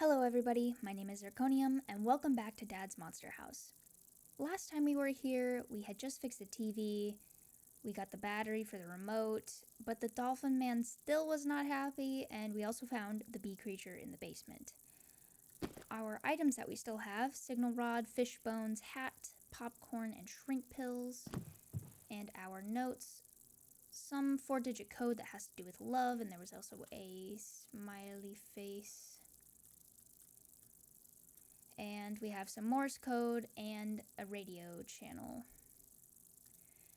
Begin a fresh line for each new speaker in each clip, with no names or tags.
Hello everybody, my name is Zirconium, and welcome back to Dad's Monster House. Last time we were here, we had just fixed the TV, we got the battery for the remote, but the Dolphin Man still was not happy, and we also found the bee creature in the basement. Our items that we still have: signal rod, fish bones, hat, popcorn, and shrink pills, and our notes, some 4-digit code that has to do with love, and there was also a smiley face. And we have some Morse code and a radio channel.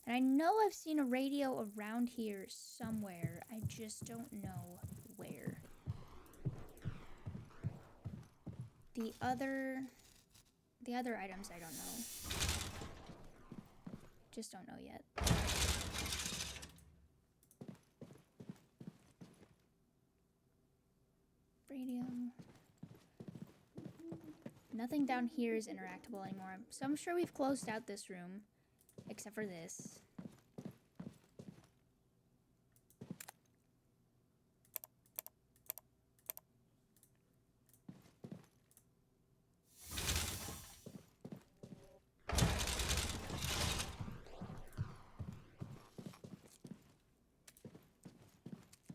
And I know I've seen a radio around here somewhere. I just don't know where. The other items I don't know. Just don't know yet. Radio. Nothing down here is interactable anymore, so I'm sure we've closed out this room, except for this.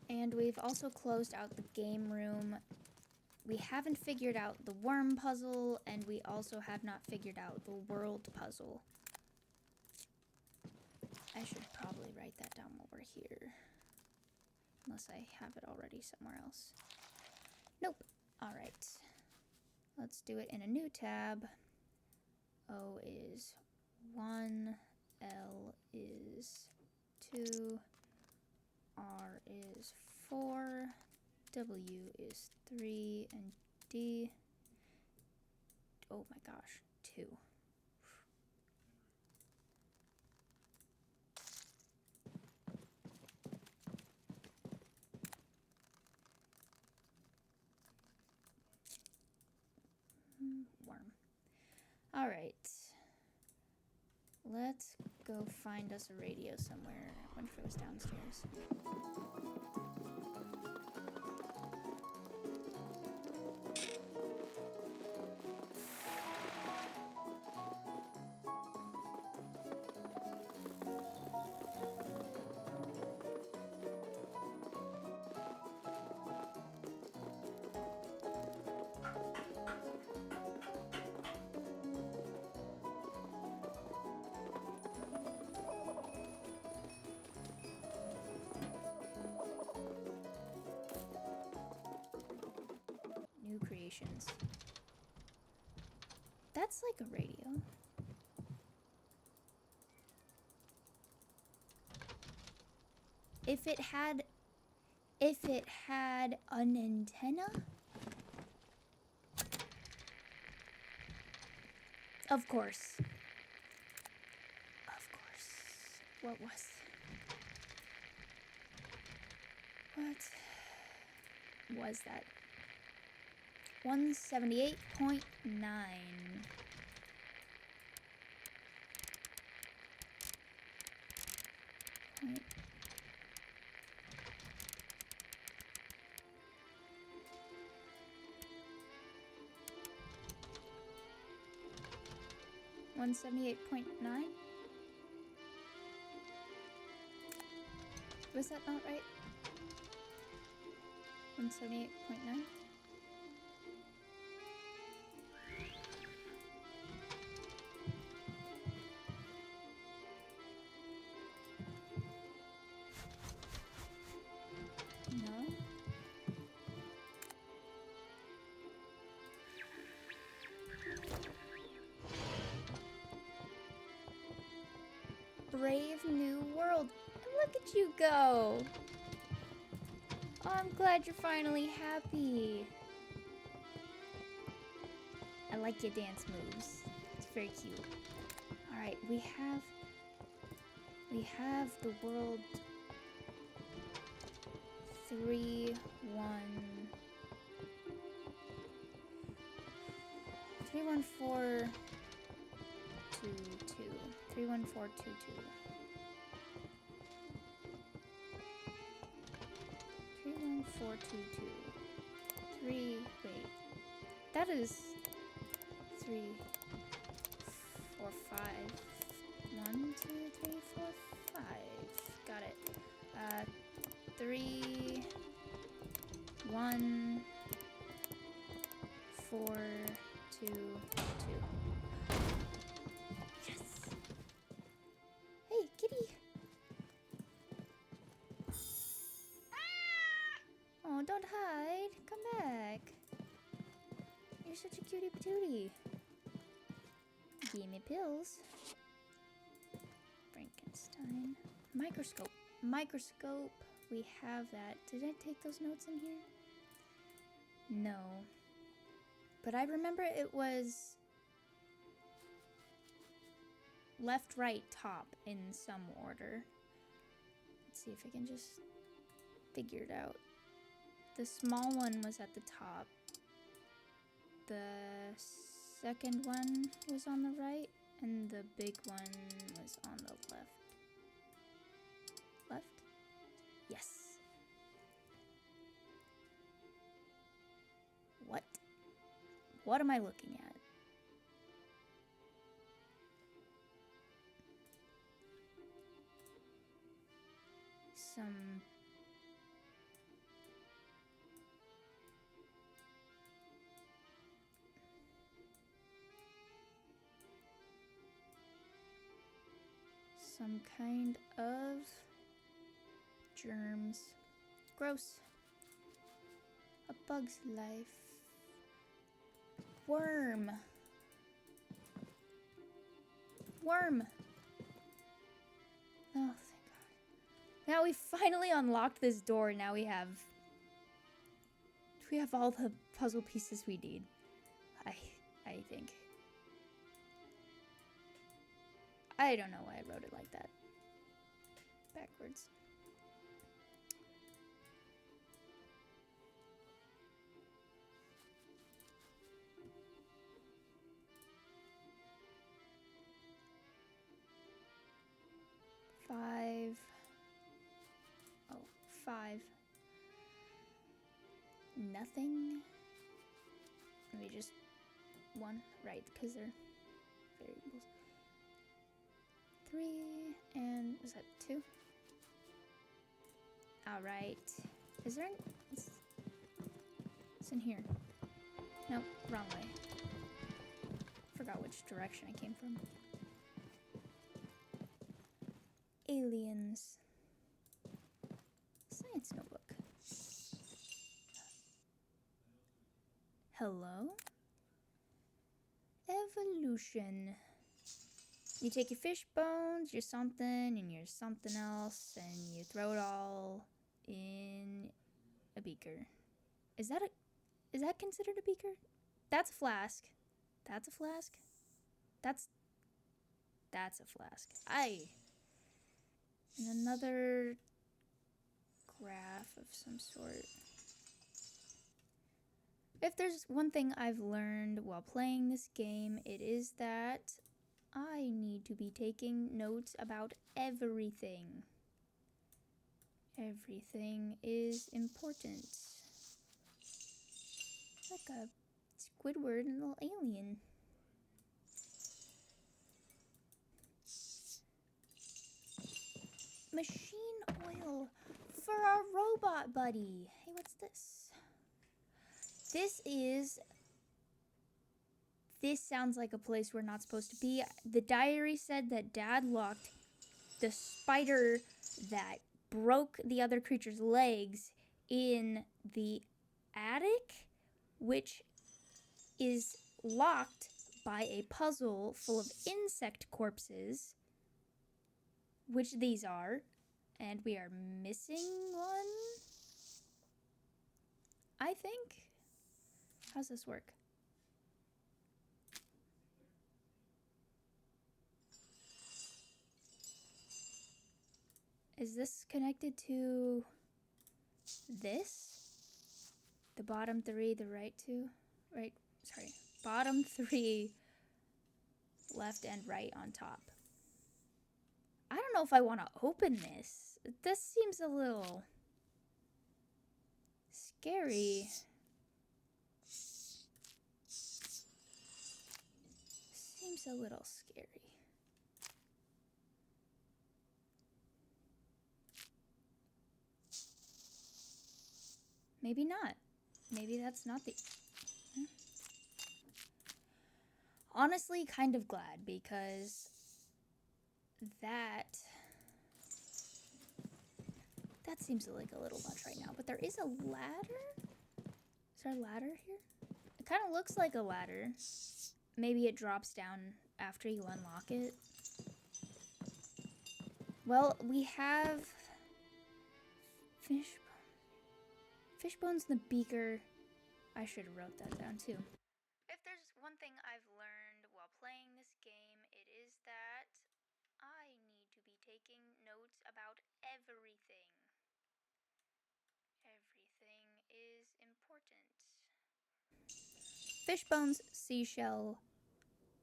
And we've also closed out the game room. We haven't figured out the worm puzzle, and we also have not figured out the world puzzle. I should probably write that down while we're here. Unless I have it already somewhere else. Nope. Alright. Let's do it in a new tab. O is 1, L is 2, R is 4, W is 3, and D, oh my gosh, 2. Worm. All right. Let's go find us a radio somewhere. I wonder if it was downstairs. New creations. That's like a radio. If it had an antenna? Of course. Of course. What was that? 178.9. $178.9? Was that not right? 178.9? No. Brave new world. And look at you go. Oh, I'm glad you're finally happy. I like your dance moves. It's very cute. Alright, we have the world 3, 1, 31422. 31422. 31422. 3, wait. That is 3, 4, 5. 1, 2, 3, 4, 5. Got it. 3, 1, 4, 2, 2. Yes! Hey, kitty! Oh, don't hide. Come back. You're such a cutie patootie. Give me pills. Frankenstein. Microscope. Microscope. We have that. Did I take those notes in here? No. But I remember it was left, right, top in some order. Let's see if I can just figure it out. The small one was at the top. The second one was on the right, and the big one was on the left. Left? Yes. What? What am I looking at? Some kind of germs. Gross. A bug's life. Worm. Worm. Oh, thank God. Now we finally unlocked this door. Now we have all the puzzle pieces we need. I think. I don't know why I wrote it like that. Backwards. Five. Oh, 5. Nothing. Maybe just 1, right? Because they're variables. 3, and was that 2? Alright. Is there it's in here. Nope, wrong way. Forgot which direction I came from. Aliens. Science notebook. Hello? Evolution. You take your fish bones, your something, and your something else, and you throw it all in a beaker. Is that considered a beaker? That's a flask. That's a flask. That's a flask. And another graph of some sort. If there's one thing I've learned while playing this game, it is that I need to be taking notes about everything. Everything is important. Like a Squidward and a little alien. Machine oil for our robot buddy. Hey, what's this? This sounds like a place we're not supposed to be. The diary said that Dad locked the spider that broke the other creature's legs in the attic, which is locked by a puzzle full of insect corpses, which these are, and we are missing one, I think. How's this work? Is this connected to this? The bottom 3, the right 2? Bottom 3, left and right on top. I don't know if I want to open this. This seems a little scary. seems a little scary. Maybe not. Maybe that's not the... Honestly, kind of glad, because that seems like a little much right now. But there is a ladder? Is there a ladder here? It kind of looks like a ladder. Maybe it drops down after you unlock it. Well, we have fish bones in the beaker. I should have wrote that down too. If there's one thing I've learned while playing this game, it is that I need to be taking notes about everything. Everything is important. Fish bones, seashell,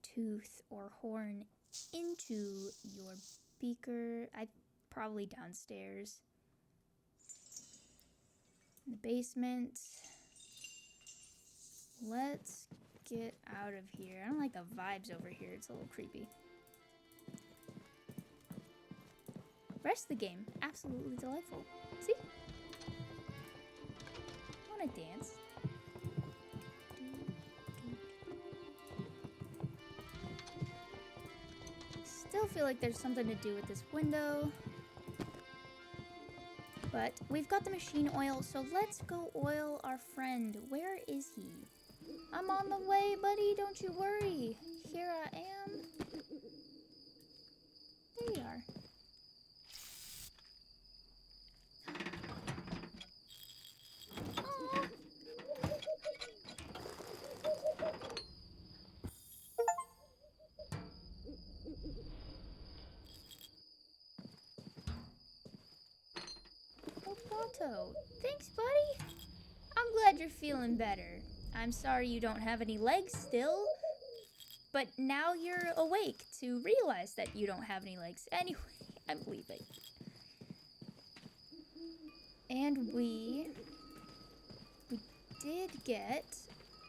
tooth, or horn into your beaker. Probably downstairs. In the basement. Let's get out of here. I don't like the vibes over here. It's a little creepy. Rest of the game, absolutely delightful. See? I want to dance. Still feel like there's something to do with this window. But we've got the machine oil, so let's go oil our friend. Where is he? I'm on the way, buddy. Don't you worry. Here I am. There you are. Aww. Roboto. Thanks, buddy. I'm glad you're feeling better. I'm sorry you don't have any legs still, but now you're awake to realize that you don't have any legs. Anyway, I'm leaving. And we did get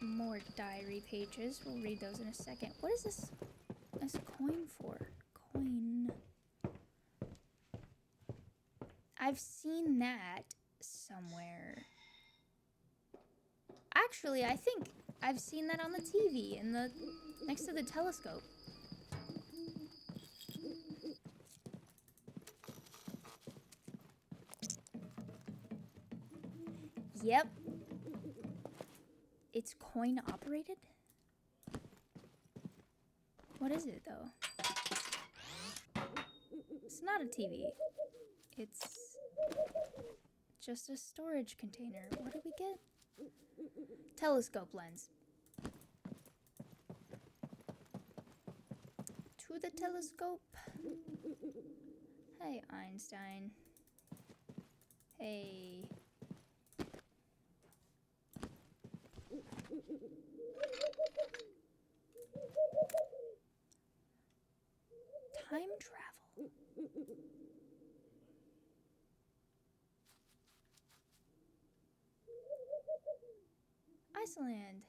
more diary pages. We'll read those in a second. What is this coin for? Coin. I've seen that somewhere. Actually, I think I've seen that on the TV next to the telescope. Yep. It's coin operated? What is it though? It's not a TV. It's just a storage container. What did we get? Telescope lens. To the telescope. Hey, Einstein. Hey. Time travel. Iceland.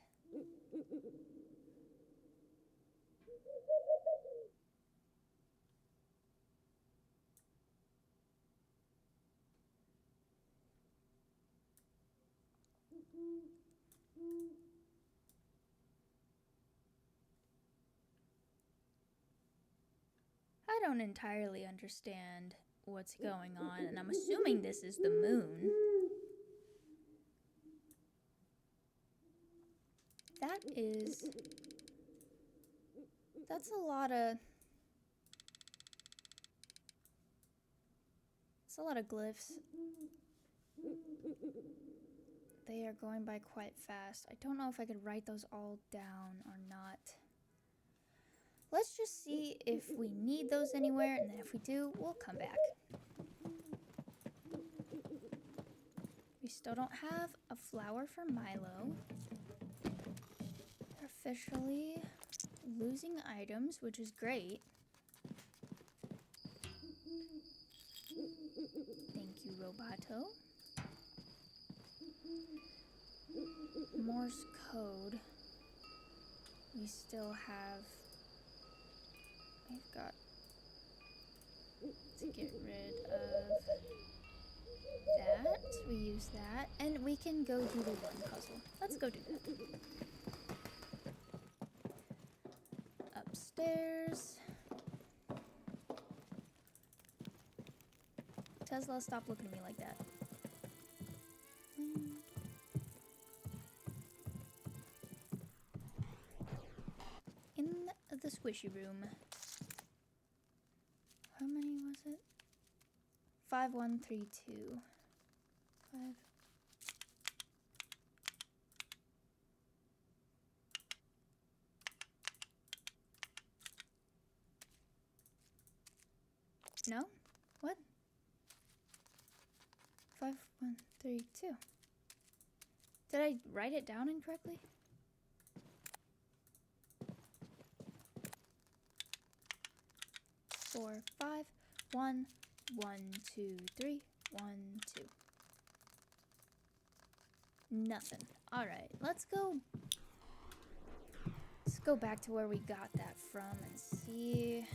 I don't entirely understand what's going on, and I'm assuming this is the moon. That's a lot of glyphs. They are going by quite fast. I don't know if I could write those all down or not. Let's just see if we need those anywhere, and then if we do, we'll come back. We still don't have a flower for Milo. We're officially losing items, which is great. Thank you, Roboto. Morse code. We still have We've got to get rid of that. We use that. And we can go do the one puzzle. Let's go do that. Upstairs. Tesla, stop looking at me like that. In the squishy room. How many was it? 5132. 5. No? What? 5132. Did I write it down incorrectly? Four, 5, 1, 1, 2, 3, 1, 2. Nothing. Alright, let's go. Let's go back to where we got that from and see.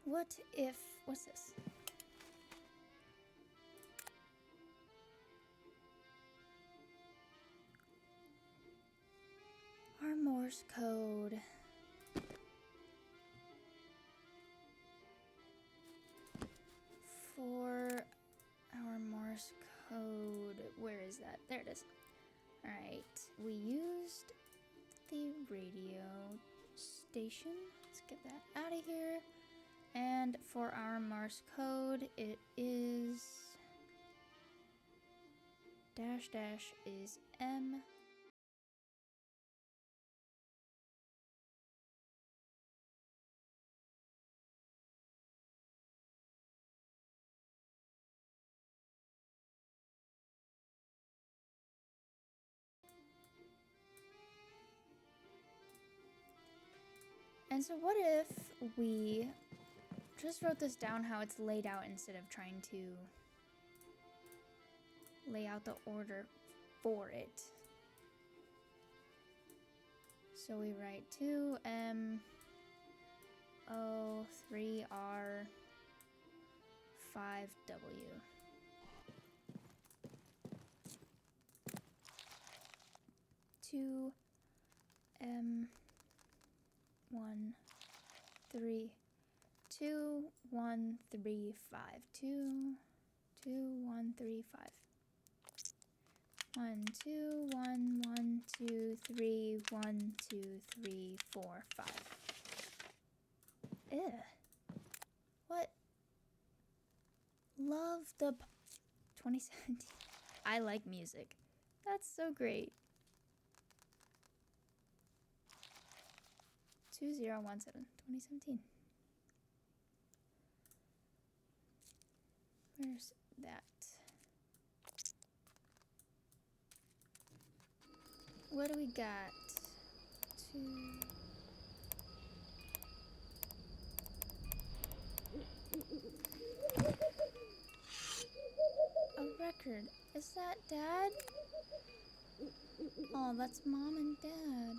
What if. What's this? Our Morse code. For our Morse code. Where is that? There it is. Alright, we used the radio station. Let's get that out of here. And for our Morse code, it is dash dash is M. And so what if we just wrote this down how it's laid out instead of trying to lay out the order for it. So we write 2M O 3R 5W. Two M 1 3 2 1 3 5 2 2 1 3 5 1 2 1 1 2 3 1 2 3 4 5. Ew. What? Love the 2017. I like music. That's so great. 2017 2017. Where's that? What do we got? A record. Is that Dad? Oh, that's Mom and Dad.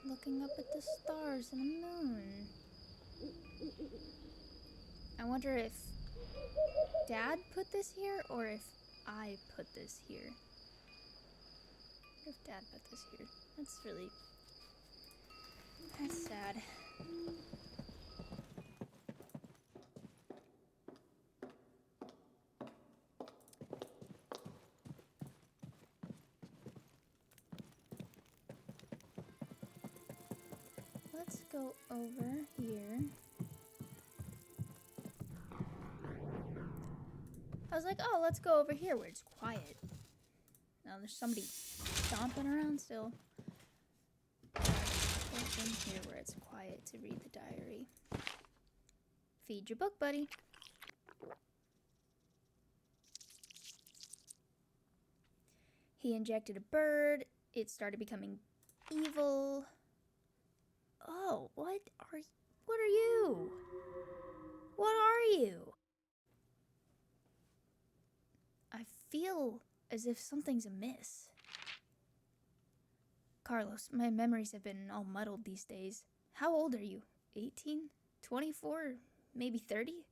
Looking up at the stars and the moon. I wonder if Dad put this here or if I put this here. I wonder if Dad put this here. That's sad. Let's go over here. I was like, oh, let's go over here where it's quiet. Now there's somebody stomping around still. Go in here where it's quiet to read the diary. Feed your book, buddy. He injected a bird. It started becoming evil. Oh, what are you? What are you? I feel as if something's amiss. Carlos, my memories have been all muddled these days. How old are you? 18? 24? Maybe 30?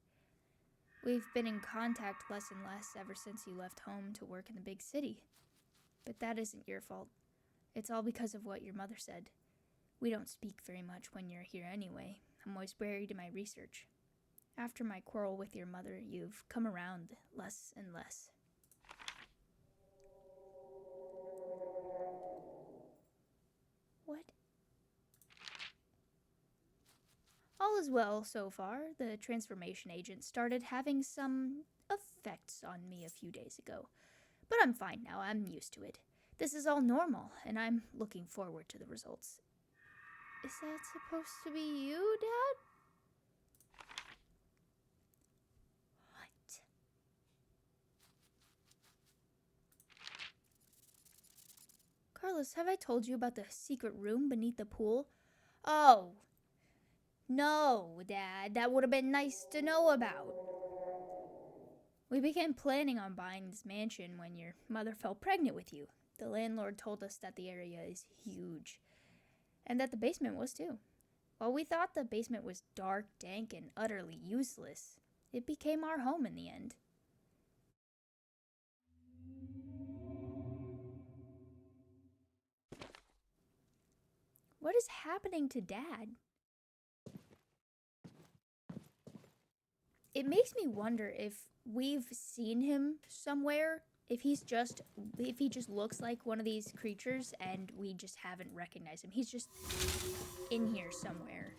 We've been in contact less and less ever since you left home to work in the big city. But that isn't your fault. It's all because of what your mother said. We don't speak very much when you're here anyway. I'm always buried in my research. After my quarrel with your mother, you've come around less and less. What? All is well so far. The transformation agent started having some effects on me a few days ago. But I'm fine now. I'm used to it. This is all normal, and I'm looking forward to the results. Is that supposed to be you, Dad? What? Carlos, have I told you about the secret room beneath the pool? Oh. No, Dad. That would have been nice to know about. We began planning on buying this mansion when your mother fell pregnant with you. The landlord told us that the area is huge, and that the basement was too. While we thought the basement was dark, dank, and utterly useless, it became our home in the end. What is happening to Dad? It makes me wonder if we've seen him somewhere, if he just looks like one of these creatures and we just haven't recognized him. He's just in here somewhere.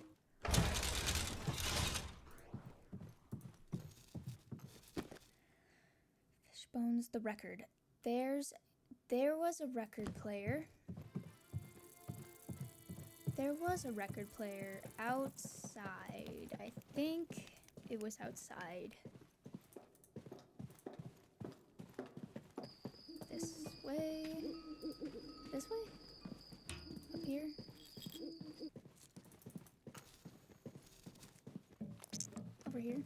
Fishbones, the record. There was a record player. There was a record player outside. I think it was outside. This way? This way? Up here? Over here?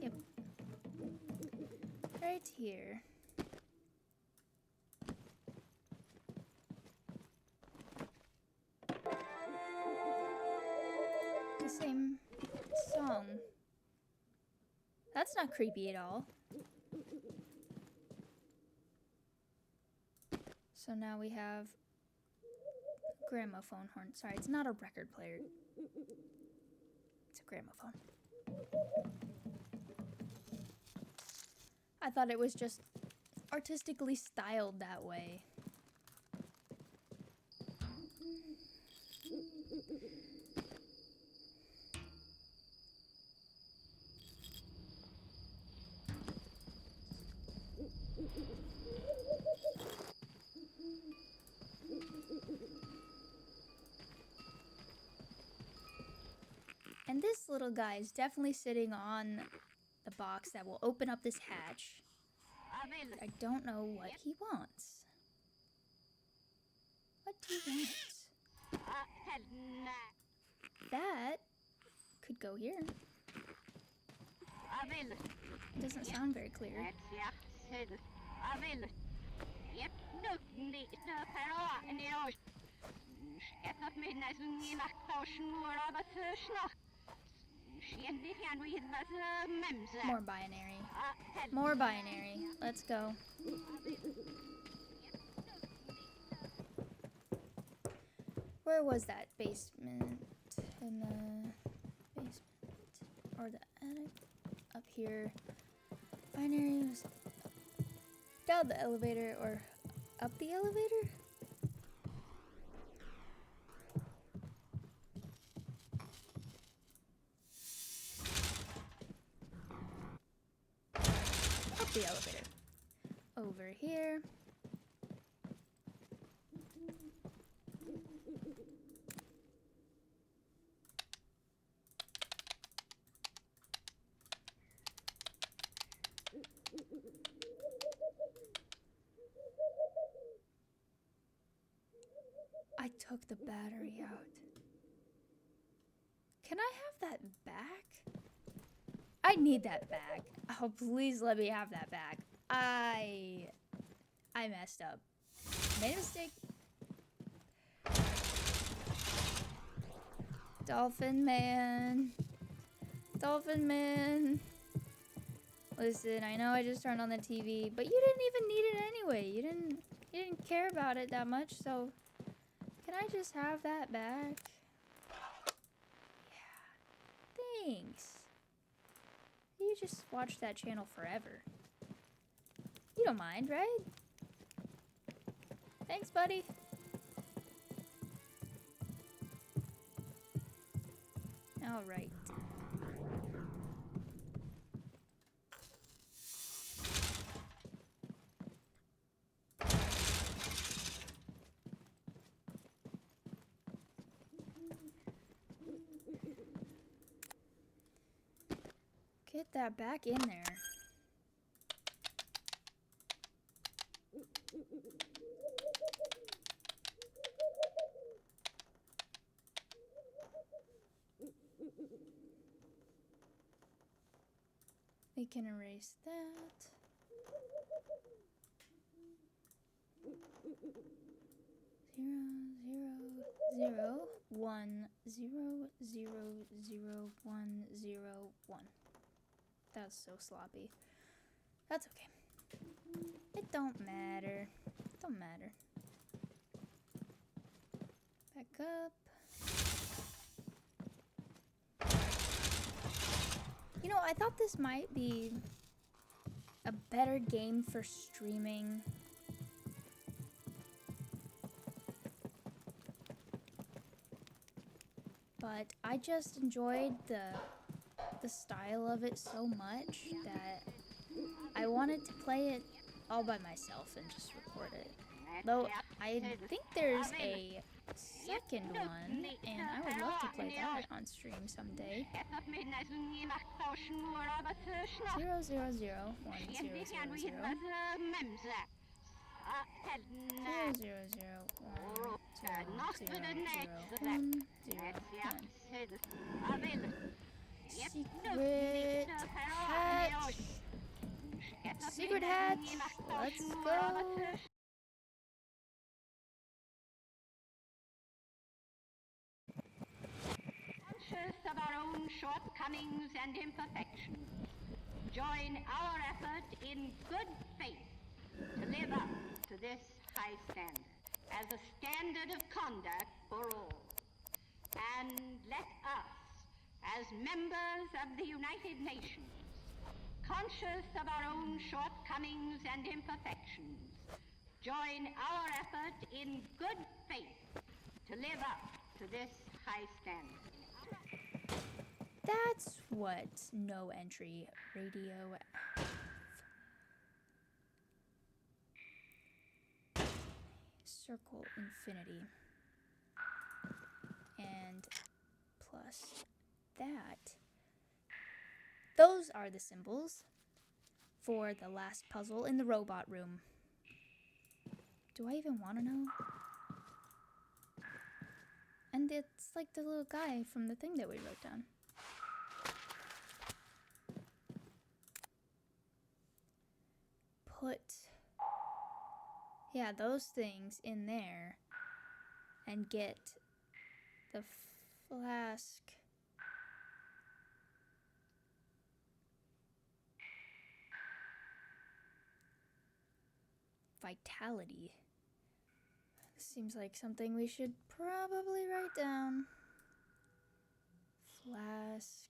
Yep. Right here. The same song. That's not creepy at all. So now we have gramophone horn. Sorry, it's not a record player. It's a gramophone. I thought it was just artistically styled that way. And this little guy is definitely sitting on the box that will open up this hatch. I don't know what he wants. What do you want? That could go here. It doesn't sound very clear. More binary. More binary. Let's go. Where was that basement? In the basement. Or the attic? Up here. Binary was down the elevator or up the elevator? Up the elevator. Over here. I took the battery out. Can I have that back? I need that back. Oh, please let me have that back. I messed up. Made a mistake. Dolphin Man. Dolphin Man. Listen, I know I just turned on the TV, but you didn't even need it anyway. You didn't care about it that much, so can I just have that back? Yeah. Thanks. You just watched that channel forever. You don't mind, right? Thanks, buddy. All right. Get that back in there. We can erase that. Zero, 1, 0, 0, 0, 1, 0, 1. That's so sloppy. That's okay. It don't matter. It don't matter. Back up. You know, I thought this might be a better game for streaming. But I just enjoyed the style of it so much that I wanted to play it all by myself and just record it. Though I think there's a second one, and I would love to play that on stream someday. 0, 0, 0, 1, 0, 0, 0. 0, 0, 0, 1, 0, 0, 1, 0, 1. Secret hatch. Secret hatch. Let's go.
Conscious of our own shortcomings and imperfections, join our effort in good faith to live up to this high standard as a standard of conduct for all. And let us, as members of the United Nations, conscious of our own shortcomings and imperfections, join our effort in good faith to live up to this high standard.
That's what no entry radio. Circle infinity. And plus that. Those are the symbols for the last puzzle in the robot room. Do I even want to know? And it's like the little guy from the thing that we wrote down. Put, yeah, those things in there and get the flask. Vitality. Seems like something we should probably write down. Flask.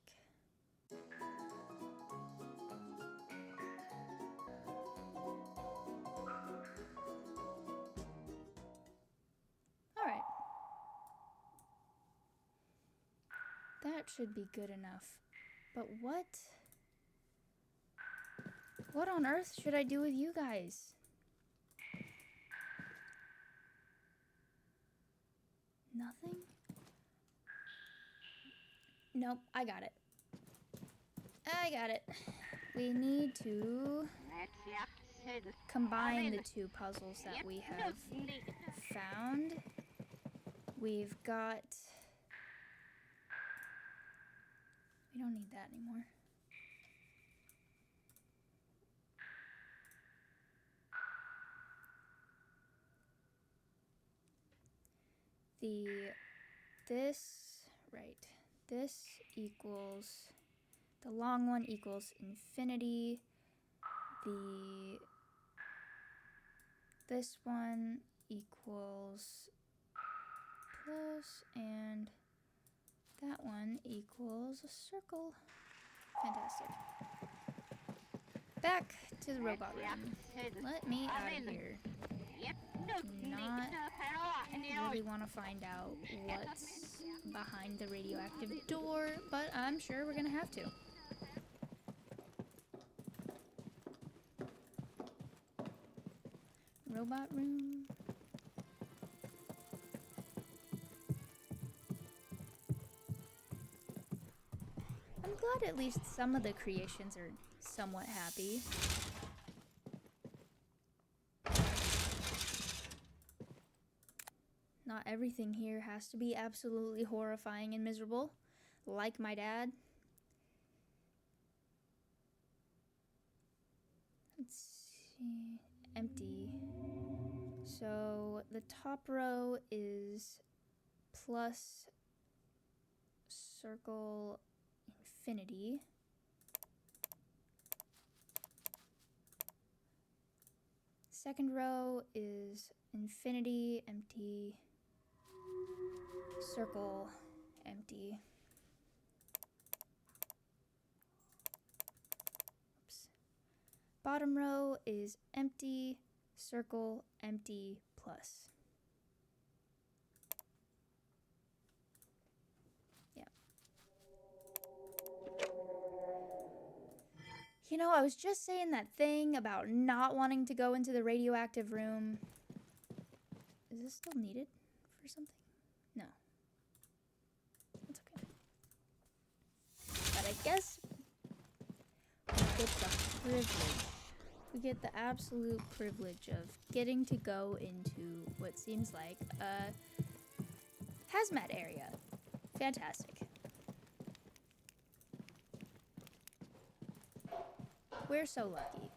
Alright. That should be good enough. But what on earth should I do with you guys? Nothing? Nope, I got it. I got it. We need to combine the two puzzles that we have found. We've got... We don't need that anymore. This right. This equals, the long one equals infinity. This one equals plus, and that one equals a circle. Fantastic. Back to the robot room. Let me out of here. Do not really want to find out what's behind the radioactive door, but I'm sure we're gonna have to. Robot room. I'm glad at least some of the creations are somewhat happy. Not everything here has to be absolutely horrifying and miserable, like my dad. Let's see. Empty. So the top row is plus circle infinity. Second row is infinity, empty, circle, empty. Oops. Bottom row is empty, circle, empty, plus. Yeah. You know, I was just saying that thing about not wanting to go into the radioactive room. Is this still needed for something? No. That's okay. But I guess we get the privilege. We get the absolute privilege of getting to go into what seems like a hazmat area. Fantastic. We're so lucky.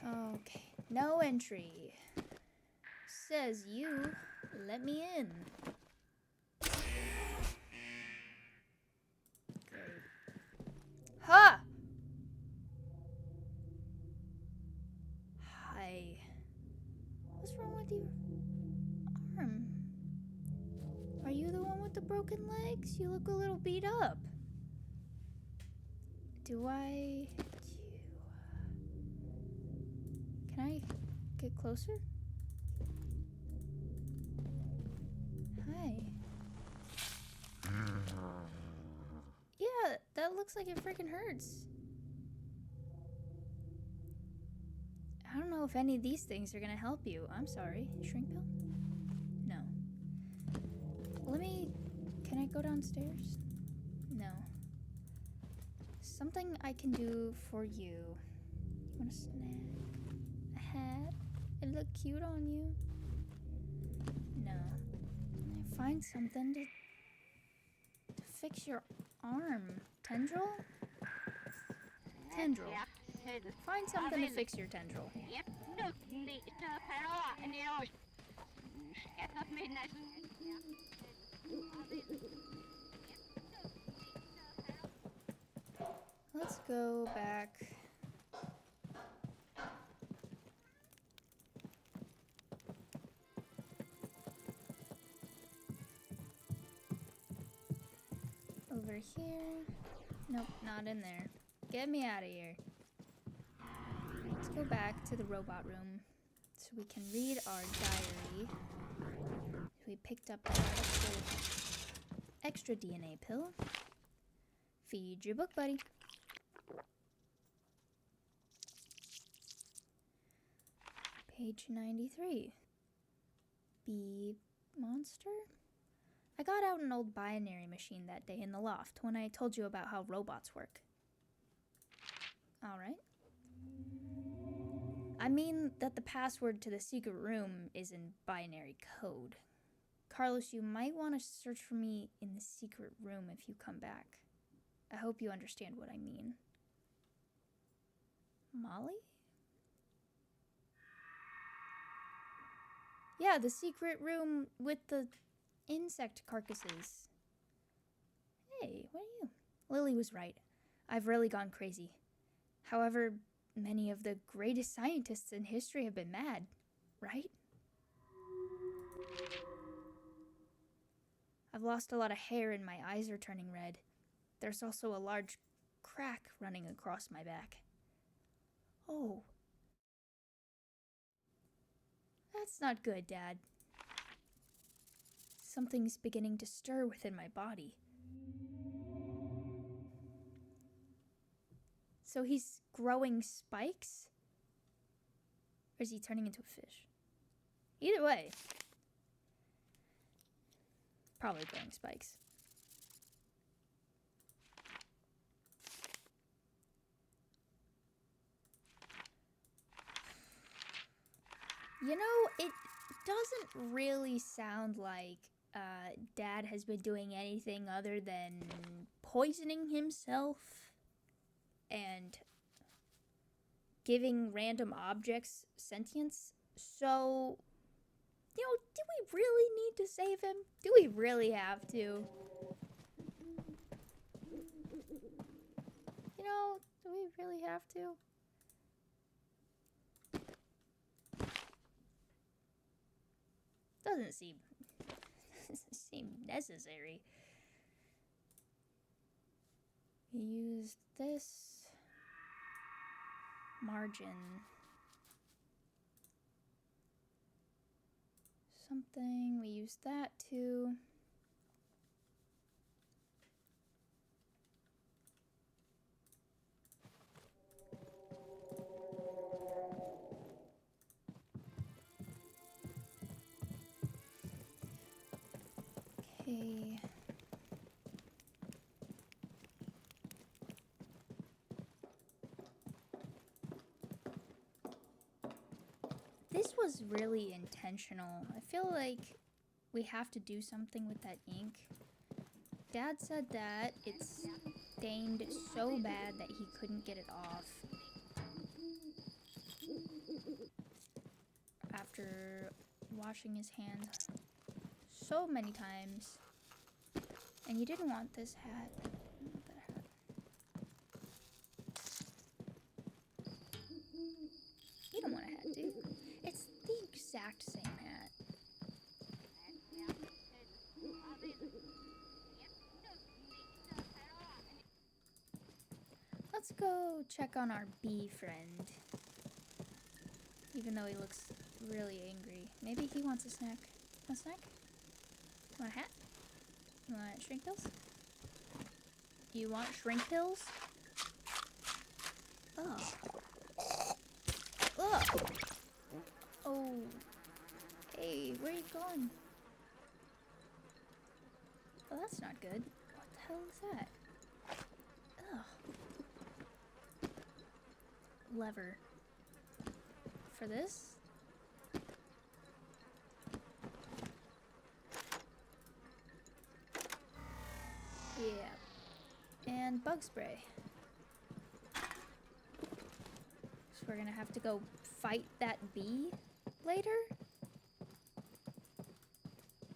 Okay, no entry. Says you, let me in. Great. Ha! Hi. What's wrong with your arm? Are you the one with the broken legs? You look a little beat up. Can I get closer? Hi. Yeah, that looks like it freaking hurts. I don't know if any of these things are gonna help you. I'm sorry. Shrink pill? No. Can I go downstairs? No. Something I can do for you. You want a snack? A hat? It look cute on you? No. Can I find something to fix your arm? Tendril? Tendril. Find something to fix your tendril. Let's go back. Over here. Nope, not in there. Get me out of here. Let's go back to the robot room so we can read our diary. We picked up that extra DNA pill. Feed your book, buddy. Page 93. Bee monster? I got out an old binary machine that day in the loft when I told you about how robots work. Alright. I mean that the password to the secret room is in binary code. Carlos, you might want to search for me in the secret room if you come back. I hope you understand what I mean. Molly? Yeah, the secret room with the insect carcasses. Hey, what are you? Lily was right. I've really gone crazy. However, many of the greatest scientists in history have been mad, right? I've lost a lot of hair and my eyes are turning red. There's also a large crack running across my back. Oh. That's not good, Dad. Something's beginning to stir within my body. So he's growing spikes? Or is he turning into a fish? Either way. Probably growing spikes. You know, it doesn't really sound like Dad has been doing anything other than poisoning himself and giving random objects sentience. So, you know, do we really need to save him? Do we really have to? You know, do we really have to? Doesn't seem necessary. We used this margin. Something, we used that too. Okay. This was really intentional. I feel like we have to do something with that ink. Dad said that it's stained so bad that he couldn't get it off. After washing his hands so many times. And you didn't want this hat. You didn't want that hat. You don't want a hat, do you? It's the exact same hat. Let's go check on our bee friend. Even though he looks really angry. Maybe he wants a snack. Want a snack? Want a hat? You want shrink pills? You want shrink pills? Oh. Ugh. Oh. Hey, where are you going? Oh, that's not good. What the hell is that? Ugh. Lever. For this? Yeah. And bug spray. So we're gonna have to go fight that bee later?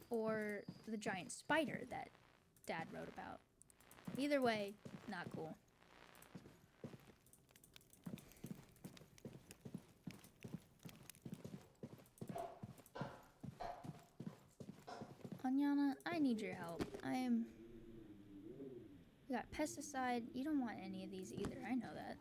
Or the giant spider that Dad wrote about. Either way, not cool. Anyana, I need your help. We got pesticide. You don't want any of these either. I know that.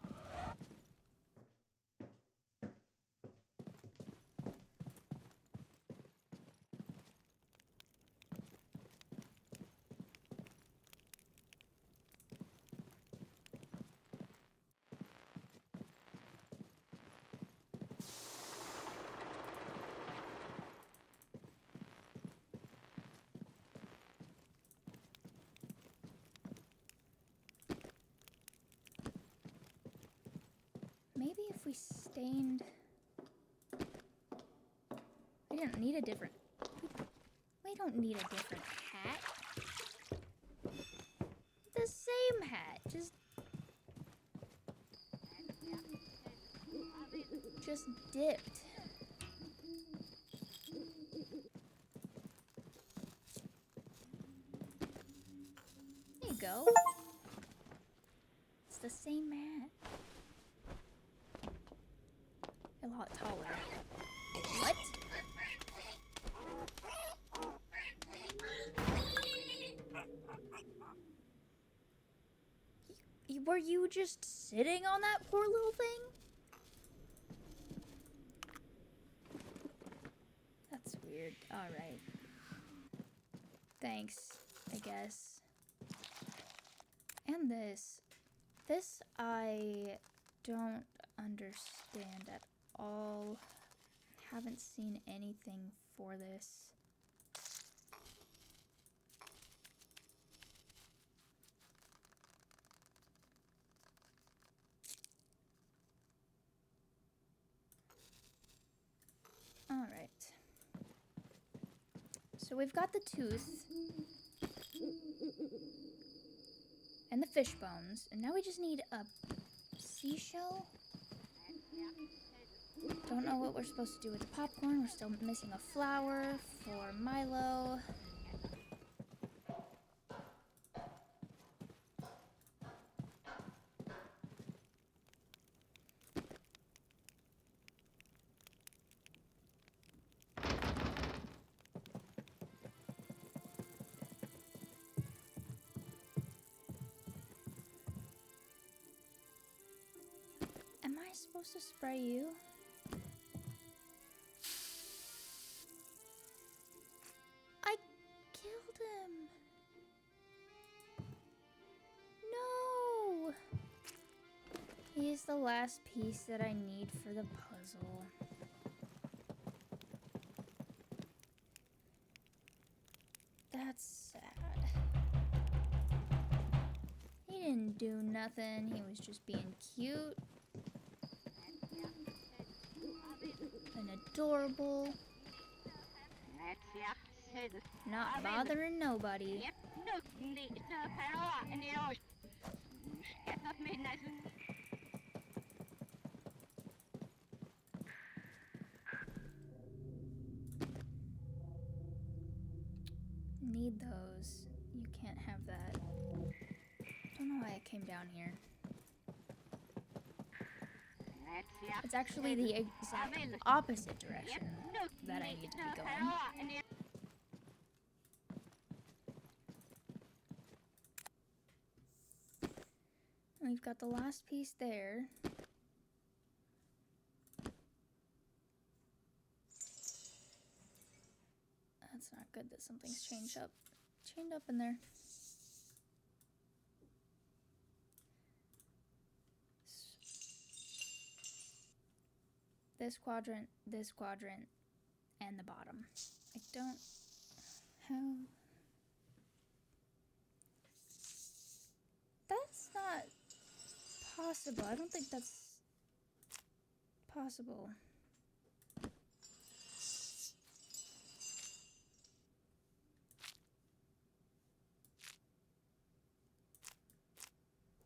Maybe if we stained... We didn't need a different... We don't need a different hat. The same hat. Just dipped. There you go. It's the same hat. A lot taller. What? Were you just sitting on that poor little thing? That's weird. Alright. Thanks, I guess. And this. This I don't understand at all. Haven't seen anything for this. Alright. So we've got the tooth and the fish bones, and now we just need a seashell. Don't know what we're supposed to do with the popcorn. We're still missing a flower for Milo. Am I supposed to spray you? I killed him. No! He's the last piece that I need for the puzzle. That's sad. He didn't do nothing. He was just being cute and adorable. Not bothering nobody. Need those. You can't have that. Don't know why I came down here. It's actually the exact opposite direction that I need to be going. We've got the last piece there. That's not good that something's chained up in there. This quadrant, and the bottom. I don't have... That's not possible. I don't think that's possible.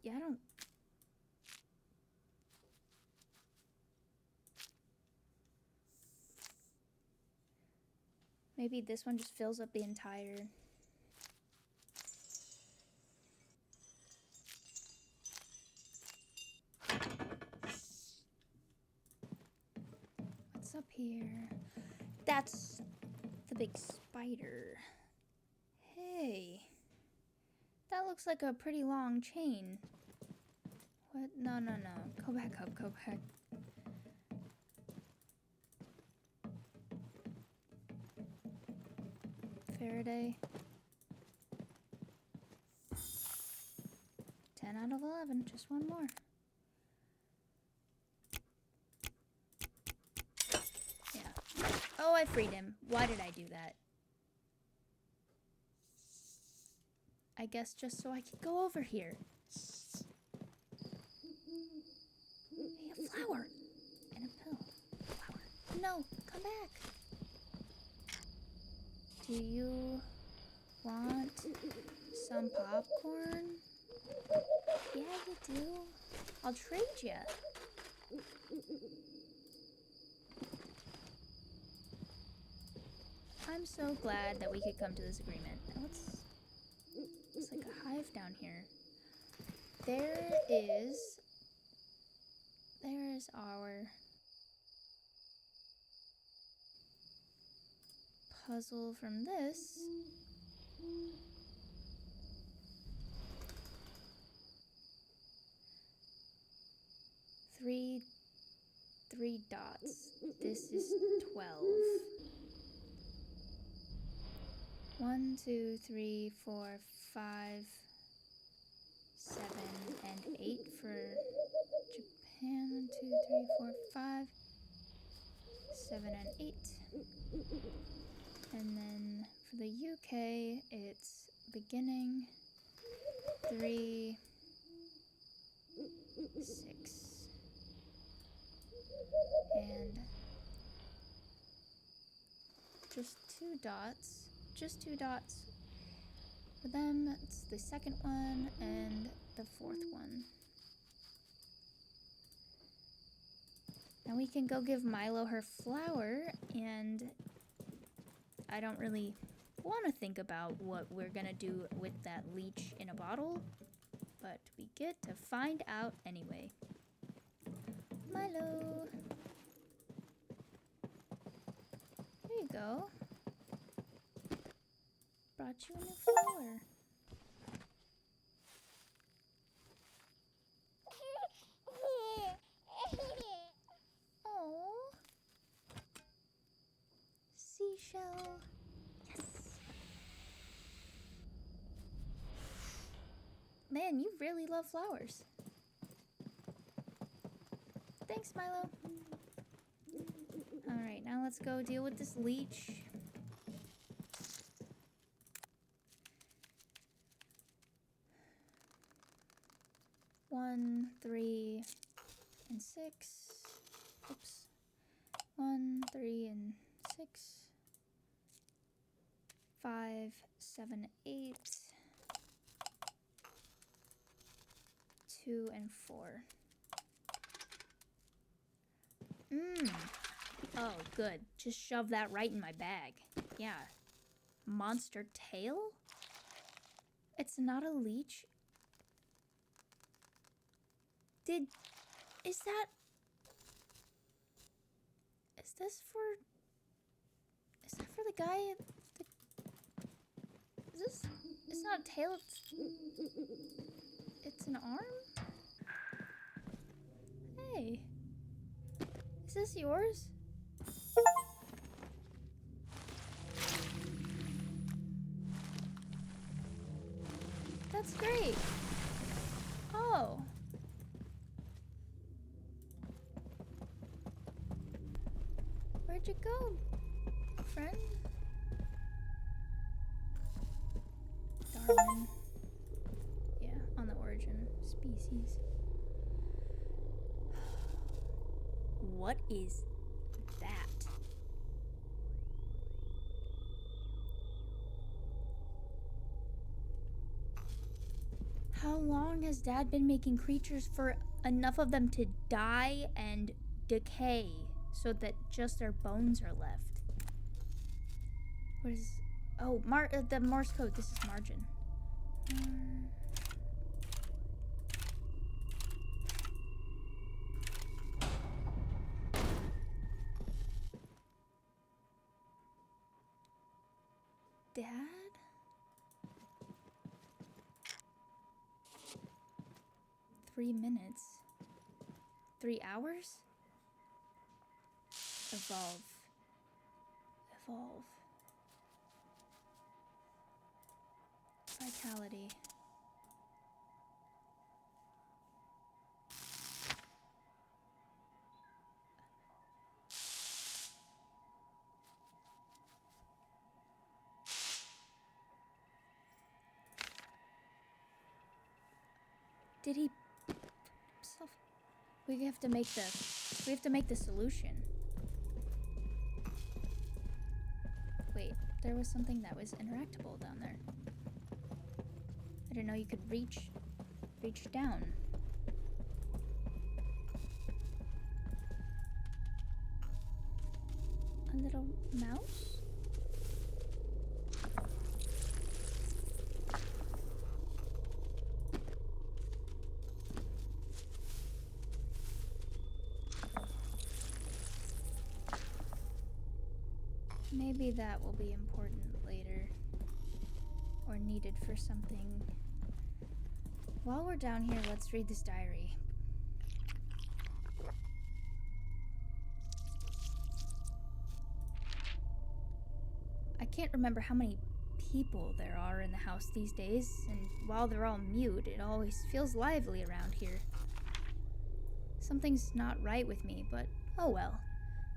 Yeah, I don't... Maybe this one just fills up the entire... What's up here? That's the big spider. Hey. That looks like a pretty long chain. What? No. Go back up, go back. Faraday. 10 out of 11, just one more. Yeah. Oh, I freed him. Why did I do that? I guess just so I could go over here. Hey, a flower. And a pill. Flower. No, come back. Do you want some popcorn? Yeah, you do. I'll trade you. I'm so glad that we could come to this agreement. It's like a hive down here. There's our puzzle from this. Three dots. This is 12. 1, 2, 3, 4, 5, 7, and 8 for Japan. 1, 2, 3, 4, 5, 7, and 8. And then for the UK, it's beginning 3, 6. And just 2 dots. Just 2 dots. For them, it's the second one and the fourth one. Now we can go give Milo her flower, and I don't really want to think about what we're gonna do with that leech in a bottle, but we get to find out anyway. Milo! There you go. Brought you a new flower. Oh, seashell. Yes. Man, you really love flowers. Thanks, Milo. Alright, now let's go deal with this leech. One, 3, and 6. Oops. 1, 3, and 6. 5, 7, 8. 2, and 4. Oh, good. Just shove that right in my bag. Yeah. Monster tail? It's not a leech. Is that for the guy? It's not a tail, it's an arm? Hey. Is this yours? That's great. Oh. Where'd you go, friend? Darwin. Yeah, on the origin species. What is that? How long has Dad been making creatures for enough of them to die and decay so that just their bones are left? What is... Oh, the Morse code. This is margin. Dad? 3 minutes. 3 hours? Evolve. Vitality. Did he himself? We have to make the solution. Wait. there was something that was interactable down there. I didn't know you could reach down. A little mouse? Maybe that will be important later. Or needed for something. While we're down here, let's read this diary. I can't remember how many people there are in the house these days, and while they're all mute, it always feels lively around here. Something's not right with me, but oh well.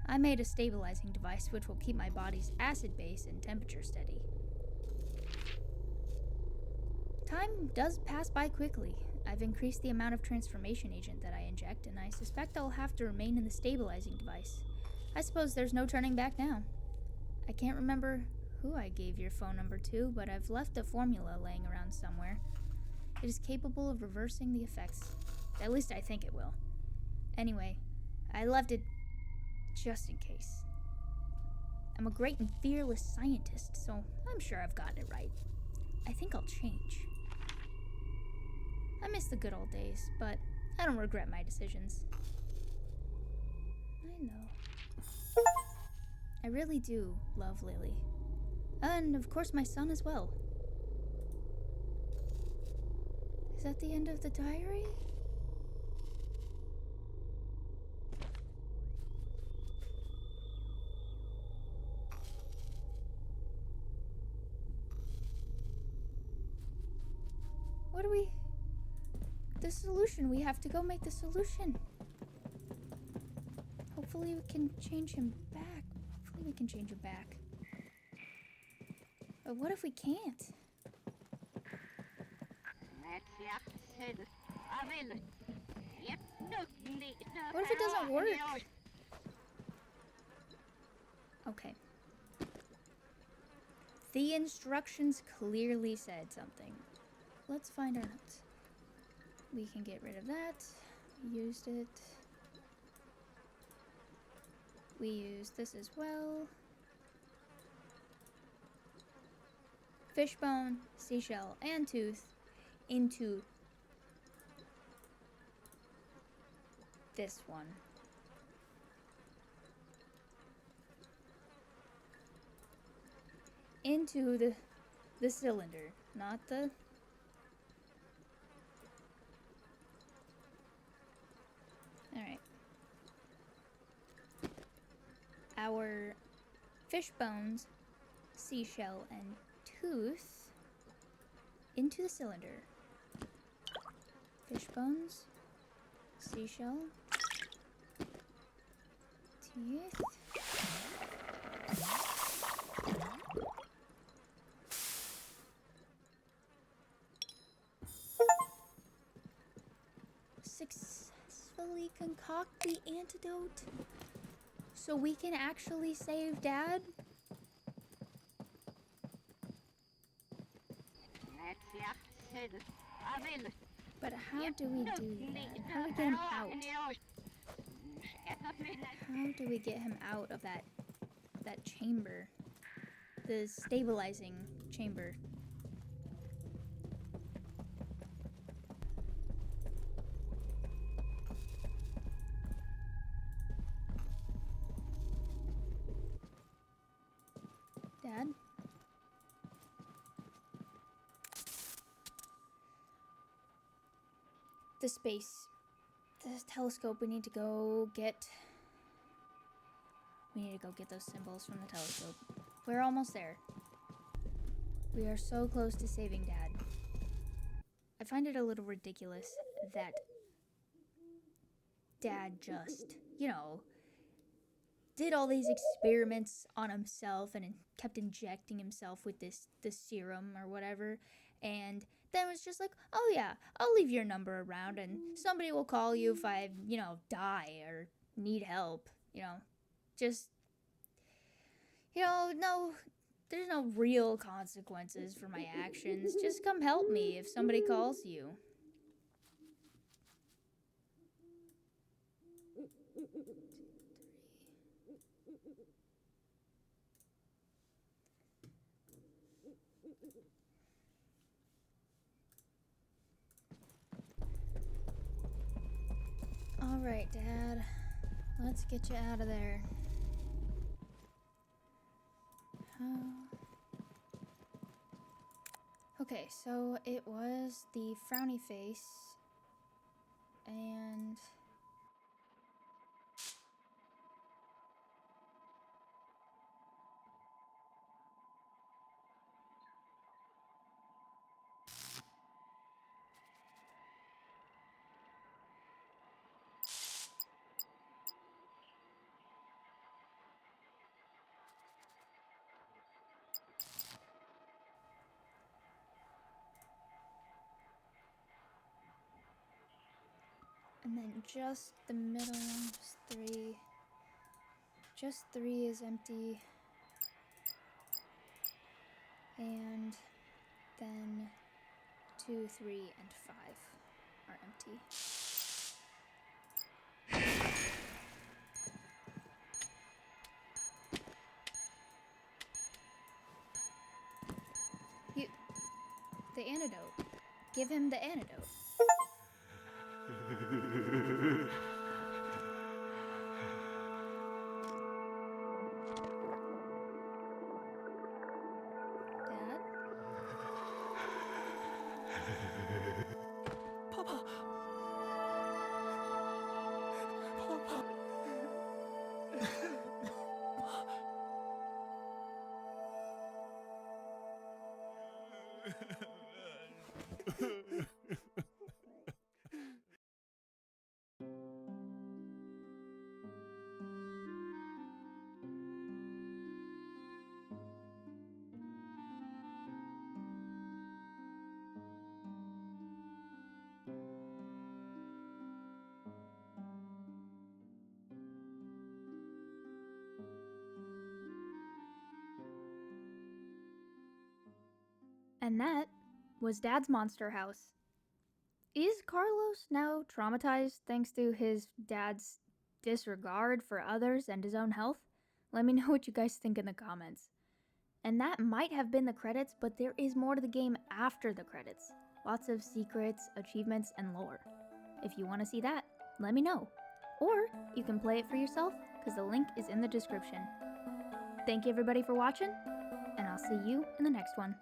I made a stabilizing device which will keep my body's acid base and temperature steady. Time does pass by quickly. I've increased the amount of transformation agent that I inject, and I suspect I'll have to remain in the stabilizing device. I suppose there's no turning back now. I can't remember who I gave your phone number to, but I've left a formula laying around somewhere. It is capable of reversing the effects. At least I think it will. Anyway, I left it just in case. I'm a great and fearless scientist, so I'm sure I've gotten it right. I think I'll change. I miss the good old days, but I don't regret my decisions. I know. I really do love Lily. And of course my son as well. Is that the end of the diary? What do we... The solution. We have to go make the solution. Hopefully we can change him back. But what if we can't? What if it doesn't work? Okay. The instructions clearly said something. Let's find our notes. We can get rid of that. We used it. We use this as well. Fishbone, seashell, and tooth into this one. Into the cylinder, not the... Alright. Our fish bones, seashell, and tooth into the cylinder. Fish bones, seashell, teeth. Successfully concoct the antidote so we can actually save Dad? But how do we do that? How do we get him out? How do we get him out of that chamber? The stabilizing chamber. Dad? The telescope, we need to go get those symbols from the telescope. We're almost there. We are so close to saving Dad. I find it a little ridiculous that Dad just, did all these experiments on himself and kept injecting himself with this serum or whatever, and then was just like, oh yeah, I'll leave your number around and somebody will call you if I, die or need help, just, no, There's no real consequences for my actions. Just come help me if somebody calls you. Alright, Dad. Let's get you out of there. Okay, so it was the frowny face, and then just the middle one, just 3. Just 3 is empty. And then 2, 3, and 5 are empty. The antidote. Give him the antidote. Dad?
Papa! Papa!
And that was Dad's Monster House. Is Carlos now traumatized thanks to his dad's disregard for others and his own health? Let me know what you guys think in the comments. And that might have been the credits, but there is more to the game after the credits. Lots of secrets, achievements, and lore. If you want to see that, let me know. Or you can play it for yourself, because the link is in the description. Thank you everybody for watching, and I'll see you in the next one.